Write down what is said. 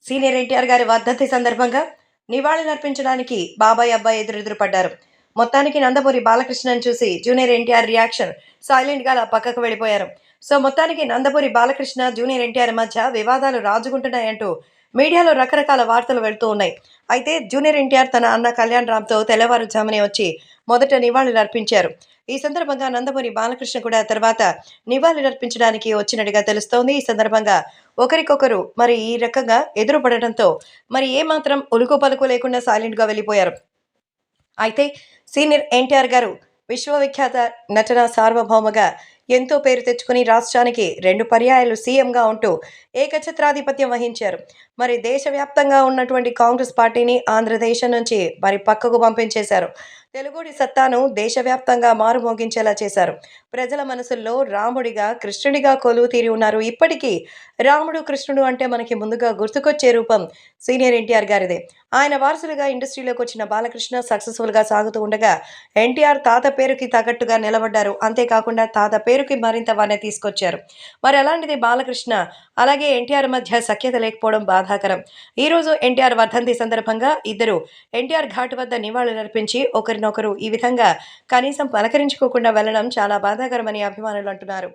Senior NTR గారి వర్ధంతి సందర్భంగా నివాళులర్పించడానికి బాబాయ్ అబ్బాయి ఎదురెదురు పడ్డారు. మొత్తానికి నందమూరి బాలకృష్ణను చూసి జూనియర్ ఎన్టీఆర్ రియాక్షన్ సైలెంట్‌గా అలా పక్కకు వెళ్ళిపోయారు. మొత్తానికి నందమూరి బాలకృష్ణ, జూనియర్ ఎన్టీఆర్ మధ్య వివాదాలు రాజుకుంటున్నాయంటూ మీడియాలో రకరకాల వార్తలు వెళ్తూ ఉన్నాయి. అయితే జూనియర్ ఎన్టీఆర్ తన అన్న కళ్యాణ్ రామ్‌తో తెల్లవారుజామునే వచ్చి మొదట నివాళులర్పించారు. ఈ సందర్భంగా నందమూరి బాలకృష్ణ కూడా తర్వాత నివాళులర్పించడానికి వచ్చినట్టుగా తెలుస్తోంది. ఈ సందర్భంగా ఒకరికొకరు మరి ఈ రకంగా ఎదురుపడటంతో మరి ఏమాత్రం ఉలుకు పలుకు లేకుండా సైలెంట్‌గా వెళ్ళిపోయారు. అయితే సీనియర్ ఎన్టీఆర్ గారు విశ్వవిఖ్యాత నటన సార్వభౌమగా ఎంతో పేరు తెచ్చుకుని రాష్ట్రానికి 2 పర్యాయాలు సీఎంగా ఉంటూ ఏకఛత్రాధిపత్యం వహించారు. మరి దేశవ్యాప్తంగా ఉన్నటువంటి కాంగ్రెస్ పార్టీని ఆంధ్రదేశం నుంచి మరి పక్కకు పంపించేశారు. తెలుగుడి సత్తాను దేశవ్యాప్తంగా మారుమోగించేలా చేశారు. ప్రజల మనసుల్లో రాముడిగా, కృష్ణుడిగా కొలువు తీరి ఉన్నారు. ఇప్పటికీ రాముడు, కృష్ణుడు అంటే మనకి ముందుగా గుర్తుకొచ్చే రూపం సీనియర్ ఎన్టీఆర్ గారిదే. ఆయన వారసులుగా ఇండస్ట్రీలోకి వచ్చిన బాలకృష్ణ సక్సెస్‌ఫుల్‌గా సాగుతూ ఉండగా, ఎన్టీఆర్ తాత పేరుకి తగ్గట్టుగా నిలబడ్డారు. అంతేకాకుండా తాత పేరుకి మరింత వన్నె తీసుకొచ్చారు. మరి అలాంటిది బాలకృష్ణ, అలాగే ఎన్టీఆర్ మధ్య సఖ్యత లేకపోవడం బాధాకరం. ఈరోజు ఎన్టీఆర్ వర్ధంతి సందర్భంగా ఇద్దరు ఎన్టీఆర్ ఘాట్ వద్ద నివాళులర్పించి ఒకరినొకరు ఈ విధంగా కనీసం పలకరించుకోకుండా వెళ్లడం చాలా బాధాకరమని అభిమానులు అంటున్నారు.